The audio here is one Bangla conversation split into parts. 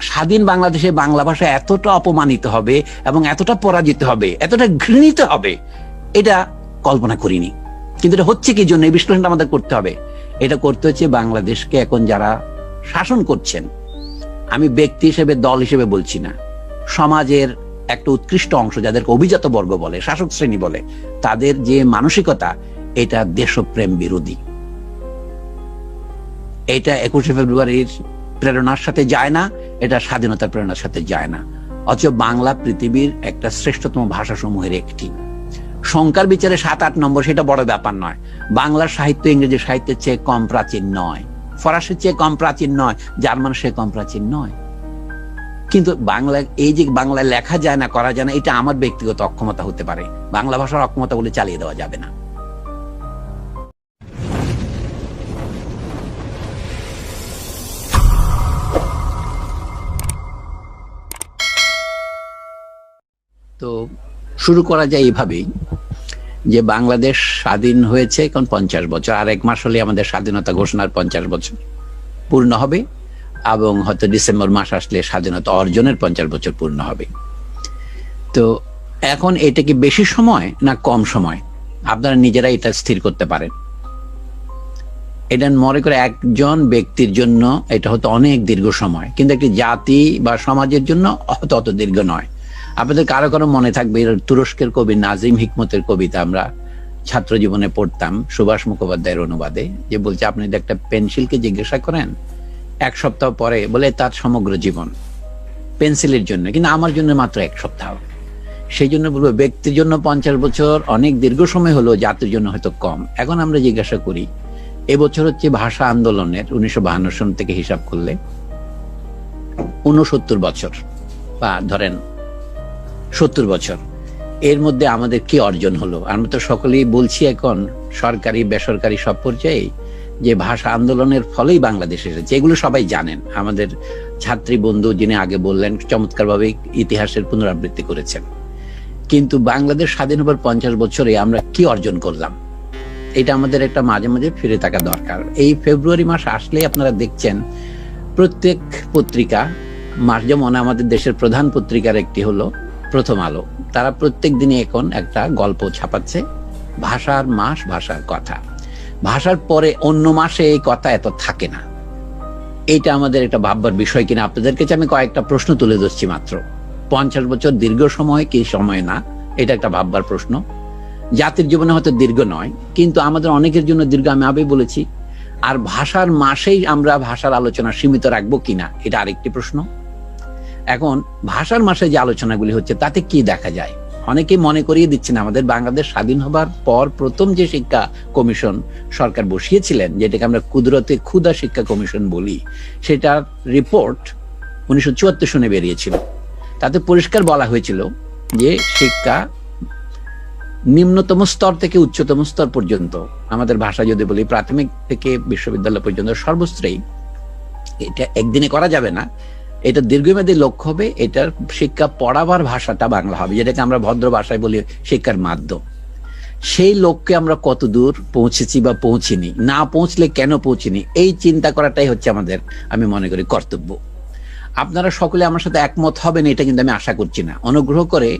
স্বাধীন বাংলাদেশে বাংলা ভাষা এতটা অপমানিত হবে এবং এতটা পরাজিত হবে, এতটা ঘৃণিত হবে, এটা কল্পনা করিনি। কিন্তু এটা হচ্ছে কি জন্য, এই বিশ্লেষণটা আমাদের করতে হবে। এটা করতে হচ্ছে বাংলাদেশকে এখন যারা শাসন করছেন, আমি ব্যক্তি হিসেবে, দল হিসেবে বলছি না, সমাজের একটা উৎকৃষ্ট অংশ যাদেরকে অভিজাত বর্গ বলে, শাসক শ্রেণী বলে, তাদের যে মানসিকতা, এটা দেশপ্রেম বিরোধী। এটা 21শে ফেব্রুয়ারির প্রেরণার সাথে যায় না, এটা স্বাধীনতার প্রেরণার সাথে যায় না। অথচ বাংলা পৃথিবীর একটা শ্রেষ্ঠতম ভাষা সমূহের একটি। সংখ্যার বিচারে 7-8 নম্বর সেটা বড় ব্যাপার নয়। বাংলার সাহিত্য ইংরেজি সাহিত্যের চেয়ে কম প্রাচীন নয়, ফরাসির চেয়ে কম প্রাচীন নয়, জার্মানের চেয়ে কম প্রাচীন নয়। কিন্তু বাংলা, এই যে বাংলায় লেখা যায় না, করা যায় না, এটা আমার ব্যক্তিগত অক্ষমতা হতে পারে, বাংলা ভাষার অক্ষমতা বলে চালিয়ে দেওয়া যাবে না। তো শুরু করা যায় এইভাবেই যে বাংলাদেশ স্বাধীন হয়েছে এখন 50 বছর, আর 1 মাস হলে আমাদের স্বাধীনতা ঘোষণার 50 বছর পূর্ণ হবে, এবং হয়তো ডিসেম্বর মাস আসলে স্বাধীনতা অর্জনের 50 বছর পূর্ণ হবে। তো এখন এটা কি বেশি সময় না কম সময়, আপনারা নিজেরা এটা স্থির করতে পারেন। এটা মনে করে একজন ব্যক্তির জন্য এটা হয়তো অনেক দীর্ঘ সময়, কিন্তু একটি জাতি বা সমাজের জন্য হয়তো অত দীর্ঘ নয়। আপনাদের কারো কারো মনে থাকবে তুরস্কের কবি নাজিম হিকমতের কবিতা আমরা ছাত্র জীবনে পড়তাম, সুভাষ মুখোপাধ্যায়ের অনুবাদে, যে বলছে আপনি যদি একটা পেন্সিলকে জিজ্ঞাসা করেন 1 সপ্তাহ পরে, বলে তার সমগ্র জীবন পেন্সিলের জন্য, কিন্তু আমার জন্য মাত্র 1 সপ্তাহ। সেই জন্য বলবো, ব্যক্তির জন্য 50 বছর অনেক দীর্ঘ সময় হলো, জাতির জন্য হয়তো কম। এখন আমরা জিজ্ঞাসা করি, এবছর হচ্ছে ভাষা আন্দোলনের 1952 সন থেকে হিসাব করলে 69 বছর, বা ধরেন 70 বছর। এর মধ্যে আমাদের কি অর্জন হলো? আমরা তো সকলেই বলছি এখন, সরকারি বেসরকারি সব পর্যায়ে, যে ভাষা আন্দোলনের ফলেই বাংলাদেশ এসেছে। এগুলো সবাই জানেন। আমাদের ছাত্রী বন্ধু যিনি আগে বললেন, চমৎকারভাবে ইতিহাসের পুনরাবৃত্তি করেছেন। কিন্তু বাংলাদেশ স্বাধীন হবার 50 বছরে আমরা কি অর্জন করলাম, এটা আমাদের একটা মাঝে মাঝে ফিরে থাকা দরকার। এই ফেব্রুয়ারি মাস আসলেই আপনারা দেখছেন প্রত্যেক পত্রিকা, যেমন আমাদের দেশের প্রধান পত্রিকার একটি হলো প্রথম আলো, তারা প্রত্যেক দিনে এখন একটা গল্প ছাপাচ্ছে, ভাষার মাস, ভাষার কথা। ভাষার পরে অন্য মাসে এই কথা এত থাকে না। এটা আমাদের একটা ভাববার বিষয় কিনা আপনাদের কাছে আমি কয়েকটা প্রশ্ন তুলে ধরছি মাত্র। 50 বছর দীর্ঘ সময় কি সময় না, এটা একটা ভাববার প্রশ্ন। জাতির জীবনে হয়তো দীর্ঘ নয়, কিন্তু আমাদের অনেকের জন্য দীর্ঘ, আমি আগে বলেছি। আর ভাষার মাসেই আমরা ভাষার আলোচনা সীমিত রাখবো কিনা, এটা আরেকটি প্রশ্ন। এখন ভাষার মাসে যে আলোচনাগুলি হচ্ছে তাতে কি দেখা যায়, অনেকে মনে করিয়ে দিচ্ছেন আমাদের বাংলাদেশ স্বাধীন হবার পর প্রথম যে শিক্ষা কমিশন সরকার বসিয়েছিলেন, যেটাকে আমরা কুদরতে ক্ষুধা শিক্ষা কমিশন বলি, সেটার রিপোর্ট 1974 সনে বেরিয়েছিল। তাতে পরিষ্কার বলা হয়েছিল যে শিক্ষা নিম্নতম স্তর থেকে উচ্চতম স্তর পর্যন্ত, আমাদের ভাষা যদি বলি প্রাথমিক থেকে বিশ্ববিদ্যালয় পর্যন্ত সর্বস্তরেই, এটা একদিনে করা যাবে না, এটা দীর্ঘমেয়াদী লক্ষ্য হবে। এটার শিক্ষা পড়াবার ভাষাটা বাংলা হবে, যেটাকে আমরা ভদ্র ভাষায় বলি শিক্ষার মাধ্যম। সেই লক্ষ্যে আমরা কত দূর পৌঁছেছি বা পৌঁছিনি, না পৌঁছলে কেন পৌঁছিনি, এই চিন্তা করাটাই হচ্ছে আমাদের, আমি মনে করি, কর্তব্য। আপনারা সকলে আমার সাথে একমত হবেন এটা কিন্তু আমি আশা করছি না। অনুগ্রহ করে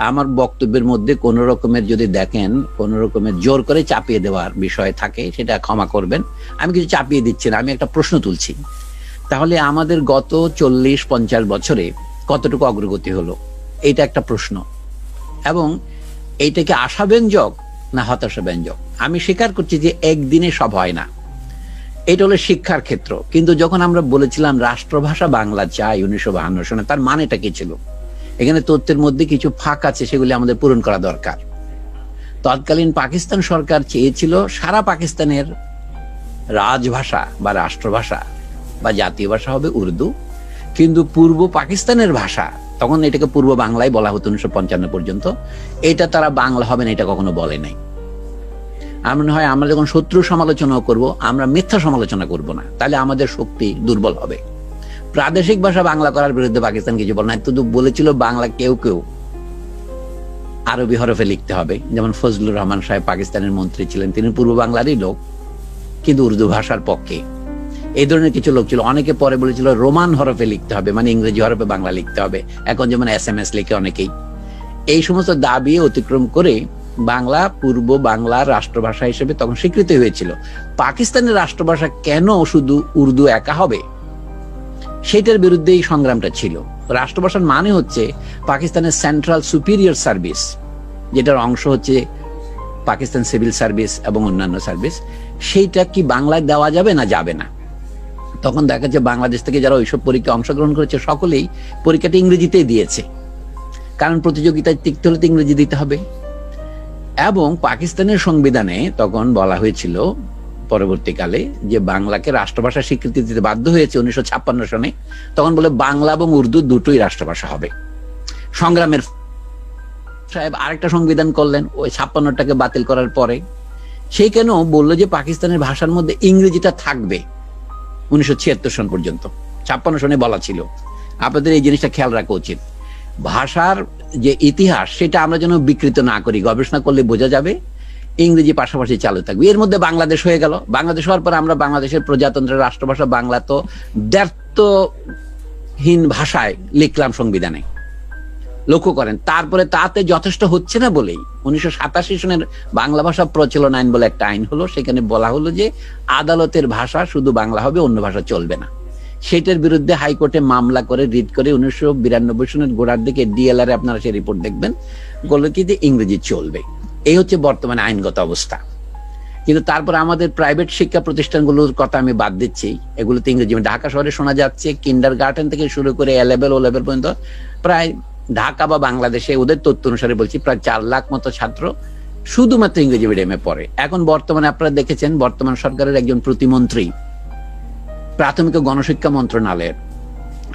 আমার বক্তব্যের মধ্যে কোন রকমের, যদি দেখেন কোন রকমের জোর করে চাপিয়ে দেওয়ার বিষয় থাকে, সেটা ক্ষমা করবেন। আমি কিছু চাপিয়ে দিচ্ছি না, আমি একটা প্রশ্ন তুলছি। তাহলে আমাদের গত 40-50 বছরে কতটুকু অগ্রগতি হলো, এটা একটা প্রশ্ন। এবং এইটাকে আশাব্যঞ্জক না হতাশাব্যঞ্জক? আমি স্বীকার করছি যে একদিনে সব হয় না, এটা হলো শিক্ষার ক্ষেত্র। কিন্তু যখন আমরা বলেছিলাম রাষ্ট্রভাষা বাংলা চাই 1952 সনে, তার মানেটা কি ছিল? এখানে তথ্যের মধ্যে কিছু ফাঁক আছে, সেগুলি আমাদের পূরণ করা দরকার। তৎকালীন পাকিস্তান সরকার চেয়েছিল সারা পাকিস্তানের রাজভাষা বা রাষ্ট্রভাষা বা জাতীয় ভাষা হবে উর্দু, কিন্তু পূর্ব পাকিস্তানের ভাষা, তখন এটাকে পূর্ব বাংলায় বলা হতো 1955 পর্যন্ত, এটা তারা বাংলা হবে না, এটা কখনো বলে নাই। মনে হয় আমরা যখন শত্রু সমালোচনা করব, আমরা মিথ্যা সমালোচনা করব না, তাহলে আমাদের শক্তি দুর্বল হবে। প্রাদেশিক ভাষা বাংলা করার বিরুদ্ধে পাকিস্তান কিছু বলে না, শুধু বলেছিল বাংলা কেউ কেউ আরবি হরফে লিখতে হবে। যেমন ফজলুর রহমান সাহেব পাকিস্তানের মন্ত্রী ছিলেন, তিনি পূর্ব বাংলারই লোক, কিন্তু উর্দু ভাষার পক্ষে। এই ধরনের কিছু লোক ছিল। অনেকে পরে বলেছিল রোমান হরফে লিখতে হবে, মানে ইংরেজি হরফে বাংলা লিখতে হবে, এখন যেমন SMS লিখে অনেকেই। এই সমস্ত দাবি অতিক্রম করে বাংলা পূর্ব বাংলার রাষ্ট্রভাষা হিসেবে তখন স্বীকৃতি হয়েছিল। পাকিস্তানের রাষ্ট্রভাষা কেন শুধু উর্দু একা হবে, সেটার বিরুদ্ধে এই সংগ্রামটা ছিল। রাষ্ট্রভাষার মানে হচ্ছে পাকিস্তানের সেন্ট্রাল সুপিরিয়র সার্ভিস, যেটার অংশ হচ্ছে পাকিস্তান সিভিল সার্ভিস এবং অন্যান্য সার্ভিস, সেইটা কি বাংলায় দেওয়া যাবে না যাবে না। তখন দেখা যাচ্ছে বাংলাদেশ থেকে যারা ওইসব পরীক্ষা অংশগ্রহণ করেছে সকলেই পরীক্ষাটা ইংরেজিতেই দিয়েছে, কারণ প্রতিযোগিতায় টিকতে হলে তো ইংরেজি দিতে হবে। এবং পাকিস্তানের সংবিধানে তখন বলা হয়েছিল পরবর্তীকালে যে বাংলাকে রাষ্ট্রভাষা স্বীকৃতি দিতে বাধ্য হয়েছে 1956 সনে। তখন বলে বাংলা এবং উর্দু দুটোই রাষ্ট্রভাষা হবে। সংগ্রামের সাহেব আরেকটা সংবিধান করলেন ওই 56টাকে বাতিল করার পরে। সেই কেন বললো যে পাকিস্তানের ভাষার মধ্যে ইংরেজিটা থাকবে 1976 সন পর্যন্ত। 56 সনে বলা ছিল। আপনাদের এই জিনিসটা খেয়াল রাখা উচিত। ভাষার যে ইতিহাস সেটা আমরা যেন বিকৃত না করি, গবেষণা করলে বোঝা যাবে ইংরেজি পাশাপাশি চালু থাকবে। এর মধ্যে বাংলাদেশ হয়ে গেল। বাংলাদেশ হওয়ার পর আমরা বাংলাদেশের প্রজাতন্ত্রের রাষ্ট্রভাষা বাংলা তো দ্ব্যর্থহীন ভাষায় লিখলাম সংবিধানে। লক্ষ্য করেন, তারপরে তাতে যথেষ্ট হচ্ছে না বলেই 1987 সনের বাংলা ভাষা প্রচলন আইন বলে একটা আইন হলো। সেখানে বলা হলো যে আদালতের ভাষা শুধু বাংলা হবে, অন্য ভাষা চলবে না। সেটার বিরুদ্ধে হাইকোর্টে মামলা করে রিট করে 1992 সনের গোড়ার দিকে DLR এ আপনারা সেই রিপোর্ট দেখবেন, বললো কি যে ইংরেজি চলবে। এই হচ্ছে বর্তমানে আইনগত অবস্থা। কিন্তু তারপর আমাদের প্রাইভেট শিক্ষা প্রতিষ্ঠানগুলোর কথা আমি বাদ দিচ্ছি, এগুলোতে ইংরেজি। ঢাকা শহরে শোনা যাচ্ছে কিন্ডার গার্ডেন থেকে শুরু করে A লেভেল, O লেভেল পর্যন্ত প্রায় ঢাকা বা বাংলাদেশে ওদের তথ্য অনুসারে বলছি প্রায় 4 লাখ মতো ছাত্র শুধুমাত্র ইংরেজি মিডিয়ামে পড়ে। এখন বর্তমানে আপনারা দেখেছেন বর্তমান সরকারের একজন প্রতিমন্ত্রী, প্রাথমিক ও গণশিক্ষা মন্ত্রণালয়ের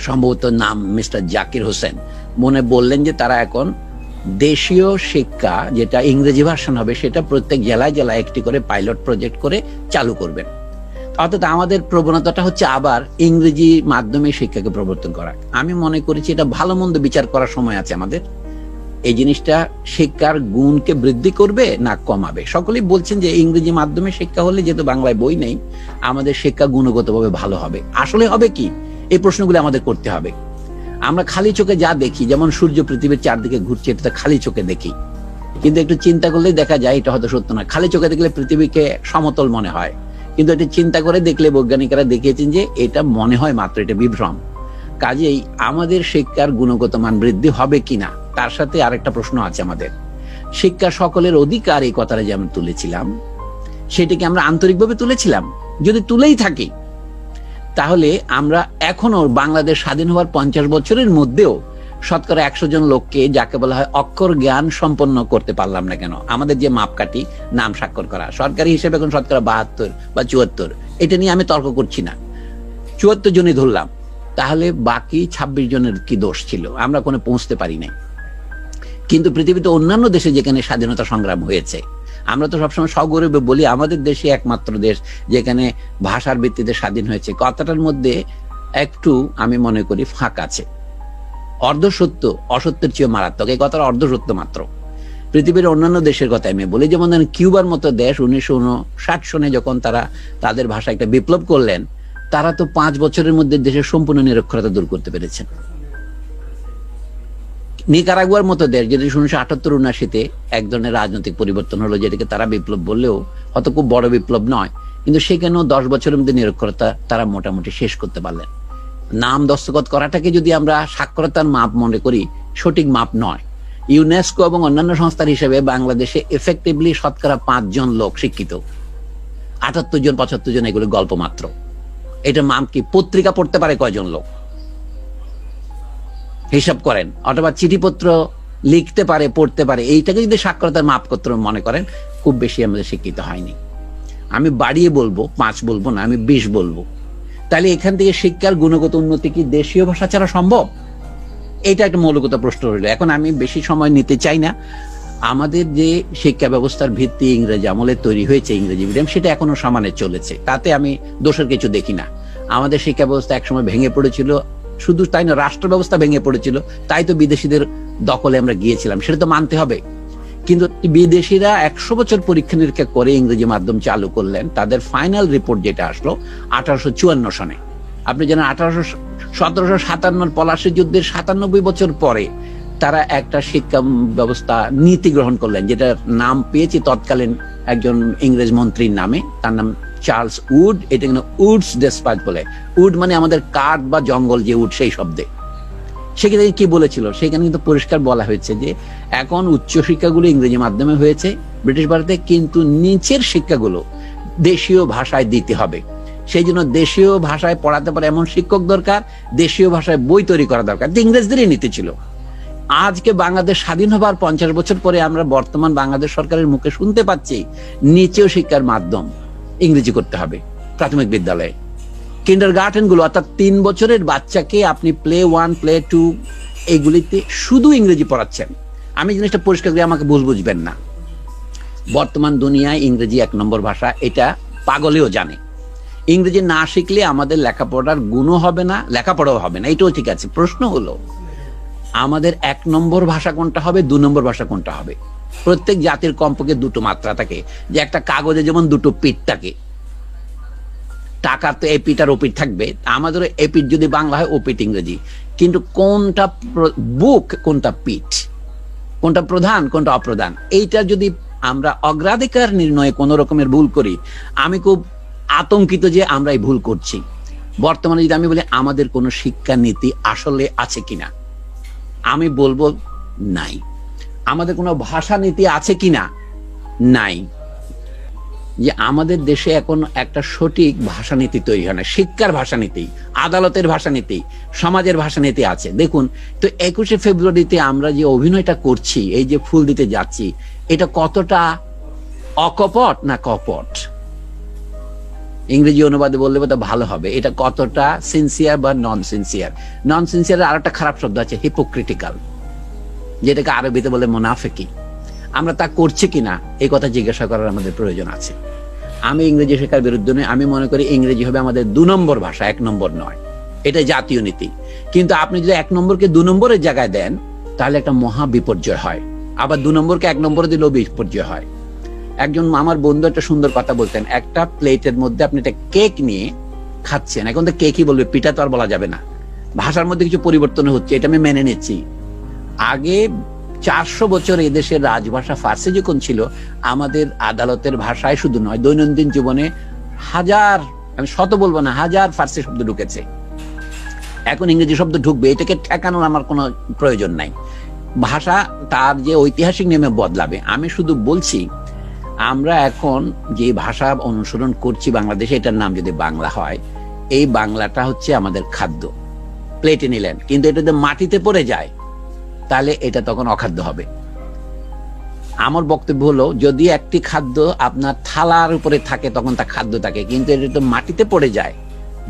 সম্ভবত নাম মিস্টার জাকির হোসেন, মনে বললেন যে তারা এখন দেশীয় শিক্ষা যেটা ইংরেজি ভার্সন হবে সেটা প্রত্যেক জেলায় জেলায় একটি করে পাইলট প্রজেক্ট করে চালু করবেন। অর্থাৎ আমাদের প্রবণতাটা হচ্ছে আবার ইংরেজি মাধ্যমে শিক্ষাকে প্রবর্তন করা। আমি মনে করেছি এটা ভালো মন্দ বিচার করার সময় আছে আমাদের। এই জিনিসটা শিক্ষার গুণকে বৃদ্ধি করবে না কমাবে? সকলেই বলছেন যে ইংরেজি মাধ্যমে শিক্ষা হলে, যেহেতু বাংলায় বই নেই, আমাদের শিক্ষা গুণগতভাবে ভালো হবে। আসলে হবে কি, এই প্রশ্নগুলো আমাদের করতে হবে। আমরা খালি চোখে যা দেখি, যেমন সূর্য পৃথিবীর চারদিকে ঘুরছে, এটা খালি চোখে দেখি, কিন্তু একটু চিন্তা করলেই দেখা যায় এটা হয়তো সত্য না। খালি চোখে দেখলে পৃথিবীকে সমতল মনে হয়, কিন্তু এটা চিন্তা করে দেখলে বৈজ্ঞানিকরা দেখিয়েছেন যে এটা মনে হয় মাত্র, এটা বিভ্রম। কাজেই আমাদের শিক্ষার গুণগত মান বৃদ্ধি হবে কিনা তার সাথে আরেকটা প্রশ্ন আছে আমাদের। শিক্ষা সকলের অধিকার, এই কথাটা যে আমরা তুলেছিলাম, সেটাকে আমরা আন্তরিকভাবে তুলেছিলাম? যদি তুলেই থাকি তাহলে আমরা এখনো বাংলাদেশ স্বাধীন হওয়ার 50 বছরের মধ্যেও শতকরা 100 জন লোককে, যাকে বলা হয় অক্ষর জ্ঞান সম্পন্ন করতে পারলাম না কেন? আমাদের যে মাপকাঠি নাম স্বাক্ষর করা, সরকারি হিসেবে এখন শতকরা 72 বা 74, এটা নিয়ে আমি তর্ক করছি না, 74 জনই ধরলাম, তাহলে বাকি 26 জনের কি দোষ ছিল? আমরা কোনো পৌঁছতে পারি নাই। কিন্তু পৃথিবীতে অন্যান্য দেশে যেখানে স্বাধীনতা সংগ্রাম হয়েছে, আমরা তো সবসময় সগৌরবে বলি আমাদের দেশে একমাত্র দেশ যেখানে ভাষার ভিত্তিতে স্বাধীন হয়েছে। কথাটার মধ্যে একটু আমি মনে করি ফাঁক আছে। অর্ধসত্য অসত্যের চেয়ে মারাত্মক, এই কথাটা অর্ধসত্য মাত্র। পৃথিবীর অন্যান্য দেশের কথা আমি বলি, যেমন কিউবার মতো দেশ 1959 সনে যখন তারা তাদের ভাষা একটা বিপ্লব করলেন, তারা তো 5 বছরের মধ্যে দেশের সম্পূর্ণ নিরক্ষরতা দূর করতে পেরেছেন। নিকারাগুয়ার মতো দেশ, যেটা 1978-79-তে এক ধরনের রাজনৈতিক পরিবর্তন হলো, যেটাকে তারা বিপ্লব বললেও হয়তো খুব বড় বিপ্লব নয়, কিন্তু সেখানেও 10 বছরের মধ্যে নিরক্ষরতা তারা মোটামুটি শেষ করতে পারলেন। নাম দস্তখত করাটাকে যদি আমরা সাক্ষরতার মাপ মনে করি, সঠিক মাপ নয়। ইউনেস্কো এবং অন্যান্য সংস্থার হিসেবে বাংলাদেশে এফেক্টিভলি শতকরা 5 জন লোক শিক্ষিত, 78 জন 75 জন এগুলো গল্প মাত্র। এটা মাপ কি? পত্রিকা পড়তে পারে কয়জন লোক? হিসাব করেন। অথবা চিঠিপত্র লিখতে পারে, পড়তে পারে, এইটাকে যদি সাক্ষরতার মাপপত্র মনে করেন, খুব বেশি আমাদের শিক্ষিত হয়নি। আমি বাড়িয়ে বলবো, 5 বলবো না, আমি 20 বলবো। তাহলে এখান থেকে শিক্ষার গুণগত উন্নতি কি দেশীয় ভাষা ছাড়া সম্ভব? এটা একটা মৌলিকত প্রশ্ন রইল। এখন আমি বেশি সময় নিতে চাই না। আমাদের যে শিক্ষা ব্যবস্থার ভিত্তি ইংরেজি আমলে তৈরি হয়েছে, ইংরেজি মিডিয়াম, সেটা এখনো সমানে চলেছে, তাতে আমি দোষের কিছু দেখি না। আমাদের শিক্ষা ব্যবস্থা একসময় ভেঙে পড়েছিল, শুধু তাই না, রাষ্ট্র ব্যবস্থা ভেঙে পড়েছিল, তাই তো বিদেশিদের দখলে আমরা গিয়েছিলাম, সেটা তো মানতে হবে। কিন্তু বিদেশিরা 100 বছর পরীক্ষা নিরীক্ষা করে ইংরেজি মাধ্যম চালু করলেন, তাদের ফাইনাল রিপোর্ট যেটা আসলো 1854 সনে। আপনি জানেন 1757 পলাশী যুদ্ধের 97 বছর পরে তারা একটা শিক্ষা ব্যবস্থা নীতি গ্রহণ করলেন, যেটা নাম পেয়েছে তৎকালীন একজন ইংরেজ মন্ত্রীর নামে, তার নাম চার্লস উড। এটা কিন্তু উডস ডেসপাচ বলে। উড মানে আমাদের কাঠ বা জঙ্গল যে উড, সেই শব্দে। সেখানে কি বলেছিল, সেখানে কিন্তু পরিষ্কার বলা হয়েছে যে এখন উচ্চশিক্ষাগুলো ইংরেজি মাধ্যমে হয়েছে ব্রিটিশ ভারতে, কিন্তু নিচের শিক্ষাগুলো দেশীয় ভাষায় দিতে হবে। সেই জন্য দেশীয় ভাষায় পড়াতে পারে এমন শিক্ষক দরকার, দেশীয় ভাষায় বই তৈরি করা দরকার। ইংরেজদেরই নীতি ছিল। আজকে বাংলাদেশ স্বাধীন হবার 50 বছর পরে আমরা বর্তমান বাংলাদেশ সরকারের মুখে শুনতে পাচ্ছি নিচেও শিক্ষার মাধ্যম ইংরেজি করতে হবে। প্রাথমিক বিদ্যালয়ে কিন্ডারগার্টেন গুলো, অর্থাৎ 3 বছরের বাচ্চাকে আপনি প্লে 1 প্লে 2 এগুলিতে শুধু ইংরেজি পড়াচ্ছেন। আমি জিনিসটা পরিষ্কার করে, আমাকে ভুল বুঝবেন না। বর্তমান দুনিয়ায় ইংরেজি 1 নম্বর ভাষা, এটা পাগলেও জানে। ইংরেজি না শিখলে আমাদের লেখাপড়ার গুণও হবে না, লেখাপড়াও হবে না, এটাও ঠিক আছে। প্রশ্ন হলো আমাদের 1 নম্বর ভাষা কোনটা হবে, 2 নম্বর ভাষা কোনটা হবে? প্রত্যেক জাতির কমপক্ষে 2টো মাত্রা থাকে, যে একটা কাগজে যেমন 2টো পিঠ থাকে, টাকার তো এপিঠ আর ওপিঠ থাকবে। আমাদের এপিঠ যদি বাংলা হয়, ওপিঠ ইংরেজি। কিন্তু কোনটা বুক, কোনটা পিঠ, কোনটা প্রধান, কোনটা অপ্রধান, এইটা যদি আমরা অগ্রাধিকার নির্ণয়ে কোন রকমের ভুল করি, আমি খুব আতঙ্কিত যে আমরা এই ভুল করছি। বর্তমানে যদি আমি বলি আমাদের কোন শিক্ষা নীতি আসলে আছে কিনা, আমি বলবো নাই। আমাদের কোনো ভাষা নীতি আছে কিনা, নাই। যে আমাদের দেশে এখন একটা সঠিক ভাষানীতি তৈরি হয় না। শিক্ষার ভাষানীতি, আদালতের ভাষানীতি, সমাজের ভাষানীতি আছে। দেখুন তো 21শে ফেব্রুয়ারিতে আমরা যে অভিনয়টা করছি, এই যে ফুল দিতে যাচ্ছি, এটা কতটা অকপট না কপট? ইংরেজি অনুবাদে বললে বোধহয় ভালো হবে। এটা কতটা সিনসিয়ার বা নন সিনসিয়ার? নন সিনসিয়ার আর একটা খারাপ শব্দ আছে, হিপোক্রিটিক্যাল, যেটাকে আরবিতে বলে মুনাফিকি। আমরা তা করছি কিনা এই কথা জিজ্ঞাসা করার আমাদের প্রয়োজন আছে। আমি ইংরেজি শেখার বিরুদ্ধে নই। আমি মনে করি ইংরেজি হবে আমাদের 2 নম্বর ভাষা, 1 নম্বর নয়। এটা জাতীয় নীতি। কিন্তু আপনি যদি 1 নম্বরকে 2 নম্বরের জায়গায় দেন, তাহলে একটা মহা বিপর্যয় হয়। আবার 2 নম্বরকে 1 নম্বরে দিলেও বিপর্যয় হয়। একজন আমার বন্ধু একটা সুন্দর কথা বলতেন, একটা প্লেটের মধ্যে আপনি একটা কেক নিয়ে খাচ্ছেন, এখন তো কেকই বলবে, পিঠা তো আর বলা যাবে না। ভাষার মধ্যে কিছু পরিবর্তন হচ্ছে, এটা আমি মেনে নিচ্ছি। আগে 400 বছর এদেশের রাজভাষা ফার্সি যখন ছিল, আমাদের আদালতের ভাষায় শুধু নয়, দৈনন্দিন জীবনে হাজার, আমি শত বলবো না, হাজার ফার্সি শব্দ ঢুকেছে। এখন ইংরেজি শব্দ ঢুকবে, এটাকে ঠেকানোর আমার কোনো প্রয়োজন নাই। ভাষা তার যে ঐতিহাসিক নিয়মে বদলাবে। আমি শুধু বলছি আমরা এখন যে ভাষা অনুসরণ করছি বাংলাদেশে, এটার নাম যদি বাংলা হয়, এই বাংলাটা হচ্ছে আমাদের খাদ্য। প্লেটে নিলেন, কিন্তু এটা যদি মাটিতে পড়ে যায়, তাহলে এটা তখন অখাদ্য হবে। আমার বক্তব্য হলো, যদি একটি খাদ্য আপনার থালার উপরে থাকে তখন তা খাদ্য থাকে, কিন্তু এটা তো মাটিতে পড়ে যায়,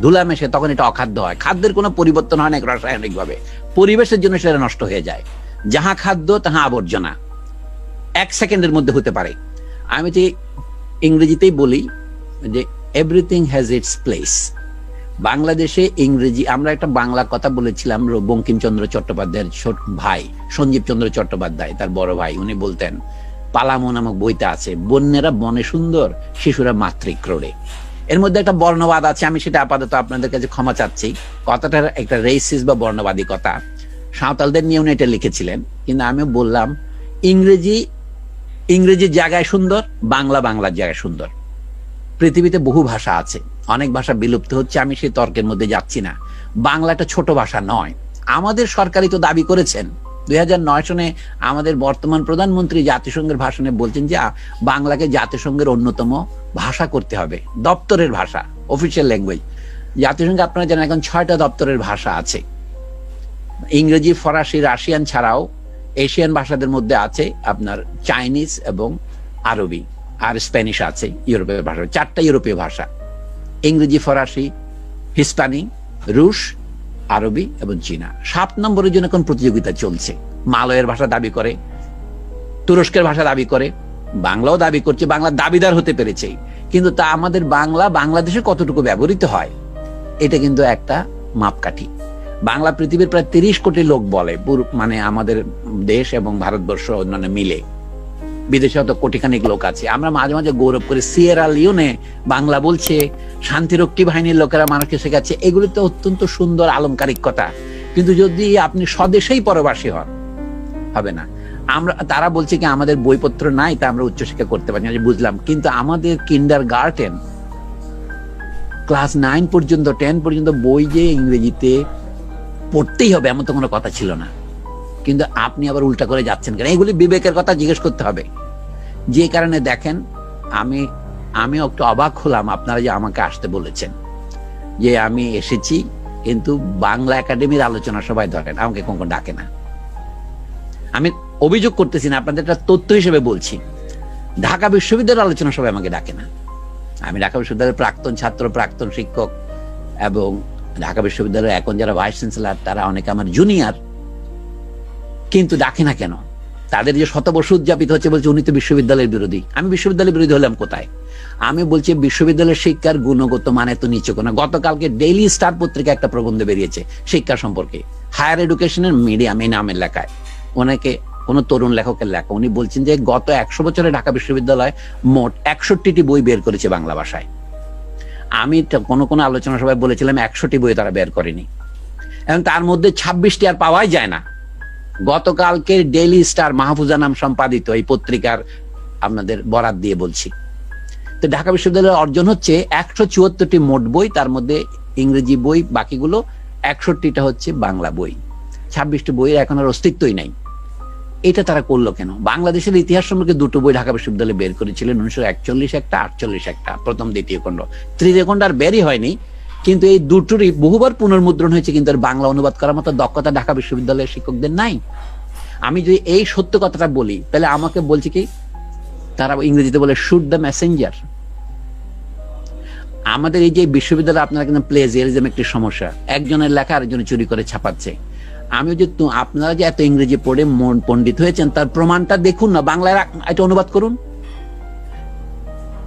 ধুলা মেশে, তখন এটা অখাদ্য হয়। খাদ্যের কোনো পরিবর্তন হয় না রাসায়নিক ভাবে, পরিবেশের জন্য সেটা নষ্ট হয়ে যায়। যাহা খাদ্য তাহা আবর্জনা, 1 সেকেন্ডের মধ্যে হতে পারে। আমি যে ইংরেজিতেই বলি যে এভরিথিং হ্যাজ ইটস প্লেস। বাংলাদেশে ইংরেজি, আমরা একটা বাংলা কথা বলেছিলাম, বঙ্কিমচন্দ্র চট্টোপাধ্যায়ের ছোট ভাই সঞ্জীব চন্দ্র চট্টোপাধ্যায়, তার বড় ভাই, উনি বলতেন, পালামো নামক বইতে আছে, বন্যেরা বনে সুন্দর, শিশুরা মাতৃক্রোড়ে। এর মধ্যে একটা বর্ণবাদ আছে, আমি সেটা আপাতত আপনাদের কাছে ক্ষমা চাচ্ছি। কথাটার একটা রেসিস বা বর্ণবাদী কথা, সাঁওতালদের নিয়ে উনি এটা লিখেছিলেন। কিন্তু আমি বললাম ইংরেজির জায়গায় সুন্দর, বাংলা বাংলার জায়গায় সুন্দর। পৃথিবীতে বহু ভাষা আছে, অনেক ভাষা বিলুপ্ত হচ্ছে, আমি সেই তর্কের মধ্যে যাচ্ছি না। বাংলা একটা ছোট ভাষা নয়। আমাদের সরকারই তো দাবি করেছেন 2009 সনে, আমাদের বর্তমান প্রধানমন্ত্রী জাতিসংঘের ভাষণে বলছেন যে বাংলাকে জাতিসংঘের অন্যতম ভাষা করতে হবে, দপ্তরের ভাষা, অফিসিয়াল ল্যাঙ্গুয়েজ। জাতিসংঘে আপনারা জানেন এখন 6টা দপ্তরের ভাষা আছে। ইংরেজি, ফরাসি, রাশিয়ান ছাড়াও এশিয়ান ভাষাদের মধ্যে আছে আপনার চাইনিজ এবং আরবি, আর স্প্যানিশ আছে, ইউরোপীয় ভাষা। 4টা ইউরোপীয় ভাষা, ইংরেজি, ফরাসি, হিস্পানি, রুশ, আরবি এবং চীনা। 7 নম্বরের জন্য এখন প্রতিযোগিতা চলছে। মালয়ের ভাষা দাবি করে, তুরস্কের ভাষা দাবি করে, বাংলাও দাবি করছে, বাংলা দাবিদার হতে পেরেছে। কিন্তু তা আমাদের বাংলা বাংলাদেশে কতটুকু ব্যবহৃত হয়, এটা কিন্তু একটা মাপকাঠি। বাংলা পৃথিবীর প্রায় 30 কোটি লোক বলে, মানে আমাদের দেশ এবং ভারতবর্ষ অন্যান্য মিলে। বিদেশে হয়তো কোটিখানিক লোক আছে। আমরা মাঝে মাঝে গৌরব করি সিয়েরা লিওনে বাংলা বলছে, শান্তিরক্ষী বাহিনীর লোকেরা মানুষকে শেখাচ্ছে। এগুলো তো অত্যন্ত সুন্দর আলংকারিক কথা, কিন্তু যদি আপনি স্বদেশেই পরবাসী হন, হবে না। তারা বলছে কি আমাদের বইপত্র নাই, তা আমরা উচ্চশিক্ষা করতে পারি না। বুঝলাম, কিন্তু আমাদের কিন্ডারগার্টেন ক্লাস 9 পর্যন্ত 10 পর্যন্ত বই যে ইংরেজিতে পড়তেই হবে এমন তো কোনো কথা ছিল না। কিন্তু আপনি আবার উল্টা করে যাচ্ছেন কেন? এগুলি বিবেকের কথা জিজ্ঞেস করতে হবে। যে কারণে দেখেন, আমি একটু অবাক হলাম আপনারা যে আমাকে আসতে বলেছেন, যে আমি এসেছি কিন্তু বাংলা একাডেমির আলোচনা সবাই ধরেন আমাকে কোন ডাকে না। আমি অভিযোগ করতেছি না, আপনাদের একটা তথ্য হিসেবে বলছি। ঢাকা বিশ্ববিদ্যালয়ের আলোচনা সবাই আমাকে ডাকে না। আমি ঢাকা বিশ্ববিদ্যালয়ের প্রাক্তন ছাত্র, প্রাক্তন শিক্ষক, এবং ঢাকা বিশ্ববিদ্যালয়ের এখন যারা ভাইস চ্যান্সেলর তারা অনেকে আমার জুনিয়র, কিন্তু ডাকে না কেন? তাদের যে শতবর্ষ উদযাপিত হচ্ছে বলছে উনি তো বিশ্ববিদ্যালয়ের বিরোধী। আমি বিশ্ববিদ্যালয়ের বিরোধী হলাম কোথায়? আমি বলছি বিশ্ববিদ্যালয়ের শিক্ষার গুণগত মানে তো নিচে কোনো। গতকালকে ডেইলি স্টার পত্রিকা একটা প্রবন্ধ বেরিয়েছে শিক্ষা সম্পর্কে, হায়ার এডুকেশনের মিডিয়াম এই নামের লেখায়, ওনাকে কোন তরুণ লেখকের লেখা। উনি বলছেন যে গত 100 বছরে ঢাকা বিশ্ববিদ্যালয় মোট 61টি বই বের করেছে বাংলা ভাষায়। আমি কোন আলোচনা সভায় বলেছিলাম 100টি বই তারা বের করেনি, এবং তার মধ্যে 26টি আর পাওয়াই যায় না। গতকালকে ডেইলি স্টার মাহফুজা নাম সম্পাদিত এই পত্রিকার আপনাদের বরাত দিয়ে বলছি। তো ঢাকা বিশ্ববিদ্যালয়ের অর্জন হচ্ছে 174টি মোট বই, তার মধ্যে ইংরেজি বই বাকিগুলো, 61টা হচ্ছে বাংলা বই। 26টি বইয়ের এখন আর অস্তিত্বই নাই। এটা তারা করলো কেন? বাংলাদেশের ইতিহাস সম্পর্কে দুটো বই ঢাকা বিশ্ববিদ্যালয়ে বের করেছিলেন, 1941 একটা, 48 একটা, প্রথম দ্বিতীয় খণ্ড। তৃতীয় খণ্ড আর বেরই হয়নি, কিন্তু এই দুটোরই বহুবার পুনর্মুদ্রণ হয়েছে, কিন্তু আর বাংলা অনুবাদ করার মতো দক্ষতা ঢাকা বিশ্ববিদ্যালয়ের শিক্ষকদের নাই। আমি যদি এই সত্য কথাটা বলি, তাহলে আমাকে বলছে কি, তারা ইংরেজিতে বলে শুট দ্য মেসেঞ্জার। আমাদের এই যে বিশ্ববিদ্যালয়ে আপনারা কিন্তু প্লেজিয়ারিজম একটি সমস্যা, একজনের লেখা আরেকজনে চুরি করে ছাপাচ্ছে। আমি যে আপনারা যে এত ইংরেজি পড়ে মন পণ্ডিত হয়েছেন তার প্রমাণটা দেখুন না, বাংলায় এটা অনুবাদ করুন।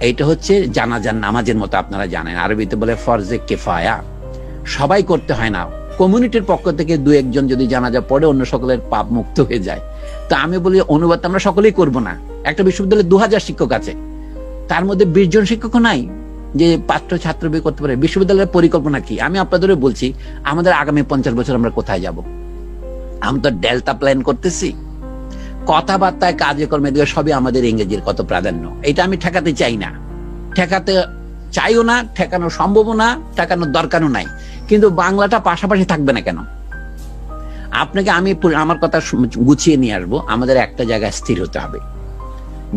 এইটা হচ্ছে জানাজার নামাজের মতো, আপনারা জানেন আরবিতে বলে ফরজে কিফায়া, সবাই করতে হয় না। কমিউনিটির পক্ষ থেকে 2-1 যদি জানাজা পড়ে অন্য সকলের পাপ মুক্ত হয়ে যায়। তো আমি বলি অনুবাদ আমরা সকলেই করব না। একটা বিশ্ববিদ্যালয়ে 2000 শিক্ষক আছে, তার মধ্যে 20 জন শিক্ষক নাই যে পাত্র ছাত্র বই করতে পারে। বিশ্ববিদ্যালয়ের পরিকল্পনা কি? আমি আপনাদের বলছি, আমাদের আগামী 50 বছর আমরা কোথায় যাব? আমি তো ডেল্টা প্ল্যান করতেছি, কথাবার্তায় কাজে কর্মে দিয়ে সবই আমাদের ইংরেজির কত প্রাধান্য। এটা আমি ঠেকাতে চাই না, ঠেকাতে চাইও না, ঠেকানো সম্ভব না, ঠেকানোর দরকারও নাই। কিন্তু বাংলাটা পাশাপাশি থাকবে না কেন? আপনাকে আমি আমার কথা গুছিয়ে নিয়ে আসবো। আমাদের একটা জায়গায় স্থির হতে হবে